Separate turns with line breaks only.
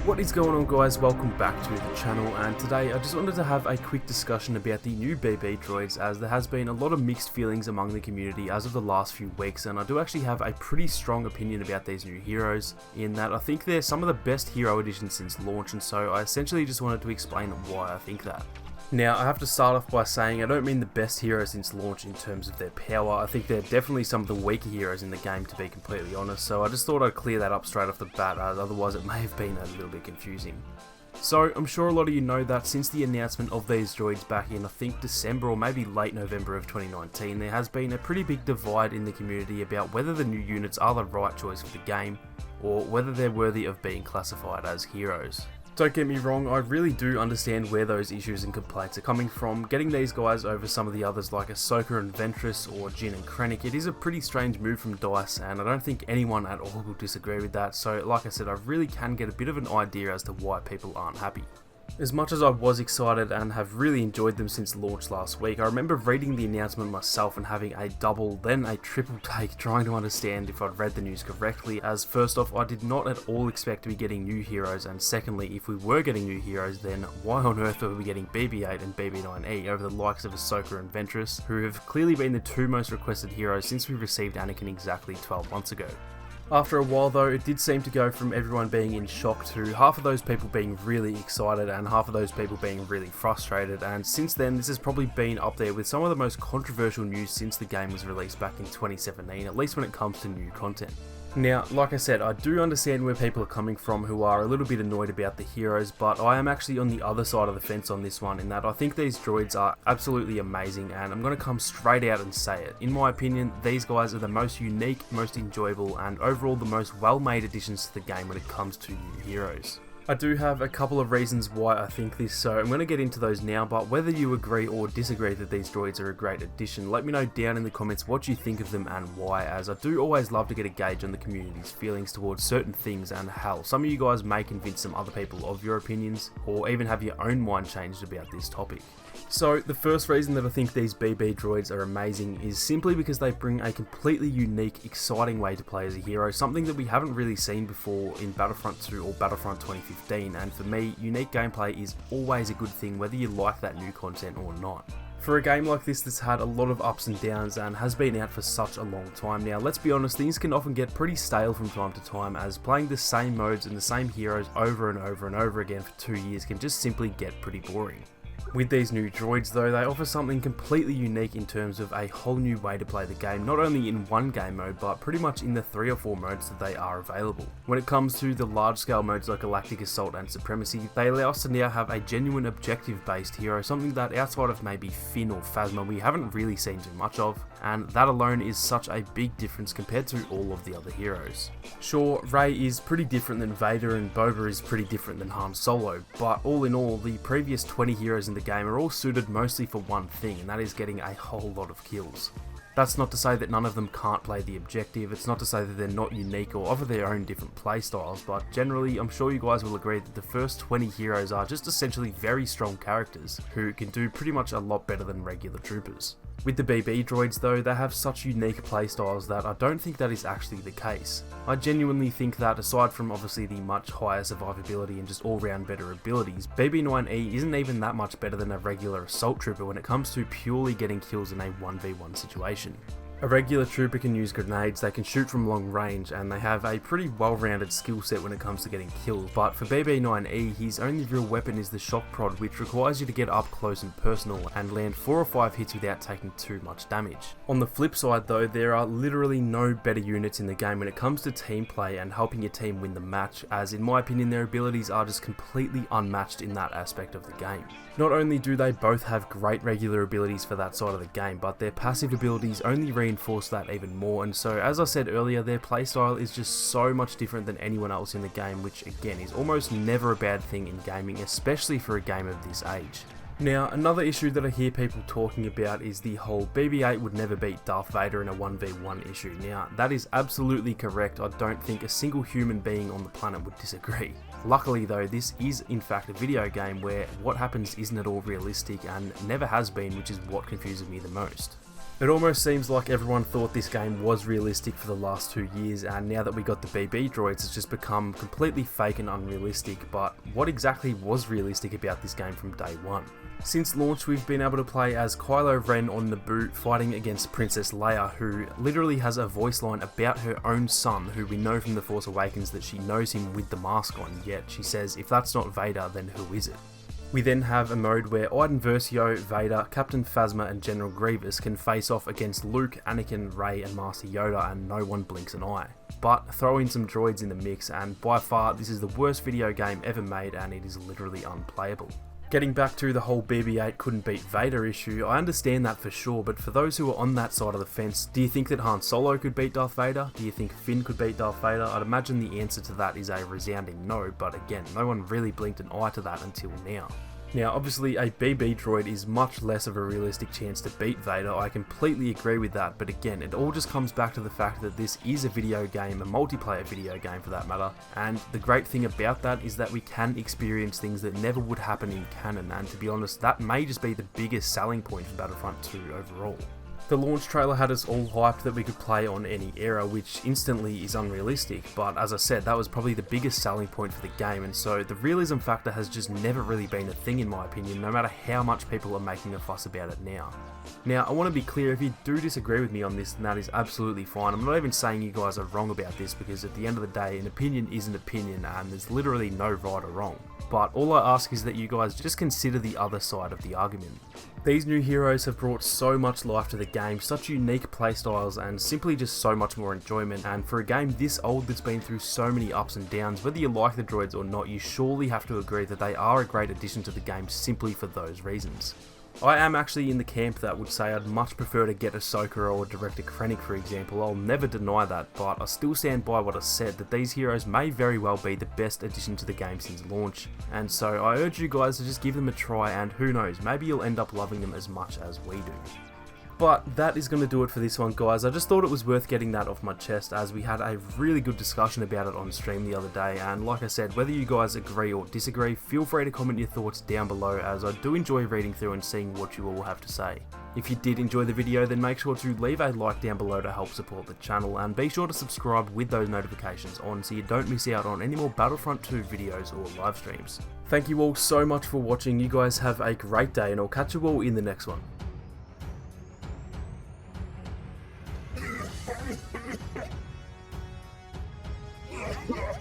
What is going on, guys? Welcome back to the channel, and today I just wanted to have a quick discussion about the new BB droids, as there has been a lot of mixed feelings among the community as of the last few weeks, and I do actually have a pretty strong opinion about these new heroes, in that I think they're some of the best hero additions since launch, and so I essentially just wanted to explain why I think that. Now, I have to start off by saying I don't mean the best heroes since launch in terms of their power. I think they're definitely some of the weaker heroes in the game, to be completely honest, so I just thought I'd clear that up straight off the bat, as otherwise it may have been a little bit confusing. So, I'm sure a lot of you know that since the announcement of these droids back in, I think December or maybe late November of 2019, there has been a pretty big divide in the community about whether the new units are the right choice for the game, or whether they're worthy of being classified as heroes. Don't get me wrong, I really do understand where those issues and complaints are coming from. Getting these guys over some of the others like Ahsoka and Ventress or Jyn and Krennic, it is a pretty strange move from DICE, and I don't think anyone at all will disagree with that, so like I said, I really can get a bit of an idea as to why people aren't happy. As much as I was excited and have really enjoyed them since launch last week, I remember reading the announcement myself and having a double, then a triple take trying to understand if I'd read the news correctly, as first off, I did not at all expect to be getting new heroes, and secondly, if we were getting new heroes, then why on earth were we getting BB-8 and BB-9E over the likes of Ahsoka and Ventress, who have clearly been the two most requested heroes since we received Anakin exactly 12 months ago. After a while though, it did seem to go from everyone being in shock to half of those people being really excited and half of those people being really frustrated, and since then this has probably been up there with some of the most controversial news since the game was released back in 2017, at least when it comes to new content. Now, like I said, I do understand where people are coming from who are a little bit annoyed about the heroes, but I am actually on the other side of the fence on this one, in that I think these droids are absolutely amazing, and I'm going to come straight out and say it. In my opinion, these guys are the most unique, most enjoyable, and overall the most well-made additions to the game when it comes to new heroes. I do have a couple of reasons why I think this, so I'm going to get into those now, but whether you agree or disagree that these droids are a great addition, let me know down in the comments what you think of them and why, as I do always love to get a gauge on the community's feelings towards certain things, and hell, some of you guys may convince some other people of your opinions, or even have your own mind changed about this topic. So, the first reason that I think these BB droids are amazing is simply because they bring a completely unique, exciting way to play as a hero, something that we haven't really seen before in Battlefront 2 or Battlefront 2015, and for me, unique gameplay is always a good thing whether you like that new content or not. For a game like this that's had a lot of ups and downs and has been out for such a long time now, let's be honest, things can often get pretty stale from time to time, as playing the same modes and the same heroes over and over and over again for 2 years can just simply get pretty boring. With these new droids though, they offer something completely unique in terms of a whole new way to play the game, not only in one game mode, but pretty much in the 3 or 4 modes that they are available. When it comes to the large scale modes like Galactic, Assault and Supremacy, they allow us to now have a genuine objective based hero, something that outside of maybe Finn or Phasma we haven't really seen too much of, and that alone is such a big difference compared to all of the other heroes. Sure, Rey is pretty different than Vader and Boba is pretty different than Han Solo, but all in all, the previous 20 heroes in the game are all suited mostly for one thing, and that is getting a whole lot of kills. That's not to say that none of them can't play the objective, it's not to say that they're not unique or offer their own different playstyles, but generally I'm sure you guys will agree that the first 20 heroes are just essentially very strong characters who can do pretty much a lot better than regular troopers. With the BB droids though, they have such unique playstyles that I don't think that is actually the case. I genuinely think that aside from obviously the much higher survivability and just all round better abilities, BB-9E isn't even that much better than a regular assault trooper when it comes to purely getting kills in a 1v1 situation. A regular trooper can use grenades, they can shoot from long range, and they have a pretty well-rounded skill set when it comes to getting kills, but for BB-9E, his only real weapon is the shock prod, which requires you to get up close and personal and land 4 or 5 hits without taking too much damage. On the flip side though, there are literally no better units in the game when it comes to team play and helping your team win the match, as in my opinion their abilities are just completely unmatched in that aspect of the game. Not only do they both have great regular abilities for that side of the game, but their passive abilities only reinforce that even more, and so as I said earlier, their playstyle is just so much different than anyone else in the game, which again is almost never a bad thing in gaming, especially for a game of this age. Now, another issue that I hear people talking about is the whole BB-8 would never beat Darth Vader in a 1v1 issue. Now, that is absolutely correct. I don't think a single human being on the planet would disagree. Luckily though, this is in fact a video game where what happens isn't at all realistic and never has been, which is what confuses me the most. It almost seems like everyone thought this game was realistic for the last 2 years, and now that we got the BB droids, it's just become completely fake and unrealistic. But what exactly was realistic about this game from day one? Since launch, we've been able to play as Kylo Ren on Naboo fighting against Princess Leia, who literally has a voice line about her own son, who we know from The Force Awakens that she knows him with the mask on, yet she says if that's not Vader, then who is it? We then have a mode where Iden Versio, Vader, Captain Phasma and General Grievous can face off against Luke, Anakin, Rey and Master Yoda, and no one blinks an eye. But throw in some droids in the mix and by far this is the worst video game ever made, and it is literally unplayable. Getting back to the whole BB-8 couldn't beat Vader issue, I understand that for sure, but for those who are on that side of the fence, do you think that Han Solo could beat Darth Vader? Do you think Finn could beat Darth Vader? I'd imagine the answer to that is a resounding no, but again, no one really blinked an eye to that until now. Now, obviously a BB droid is much less of a realistic chance to beat Vader, I completely agree with that, but again, it all just comes back to the fact that this is a video game, a multiplayer video game for that matter, and the great thing about that is that we can experience things that never would happen in canon, and to be honest, that may just be the biggest selling point for Battlefront 2 overall. The launch trailer had us all hyped that we could play on any era, which instantly is unrealistic, but as I said, that was probably the biggest selling point for the game, and so the realism factor has just never really been a thing in my opinion, no matter how much people are making a fuss about it now. Now, I want to be clear, if you do disagree with me on this, then that is absolutely fine. I'm not even saying you guys are wrong about this, because at the end of the day, an opinion is an opinion, and there's literally no right or wrong. But all I ask is that you guys just consider the other side of the argument. These new heroes have brought so much life to the game, such unique playstyles, and simply just so much more enjoyment, and for a game this old that's been through so many ups and downs, whether you like the droids or not, you surely have to agree that they are a great addition to the game simply for those reasons. I am actually in the camp that would say I'd much prefer to get Ahsoka or Director Krennic for example. I'll never deny that, but I still stand by what I said, that these heroes may very well be the best addition to the game since launch, and so I urge you guys to just give them a try, and who knows, maybe you'll end up loving them as much as we do. But that is going to do it for this one, guys. I just thought it was worth getting that off my chest, as we had a really good discussion about it on stream the other day, and like I said, whether you guys agree or disagree, feel free to comment your thoughts down below, as I do enjoy reading through and seeing what you all have to say. If you did enjoy the video, then make sure to leave a like down below to help support the channel, and be sure to subscribe with those notifications on so you don't miss out on any more Battlefront 2 videos or live streams. Thank you all so much for watching, you guys have a great day, and I'll catch you all in the next one.
Yeah.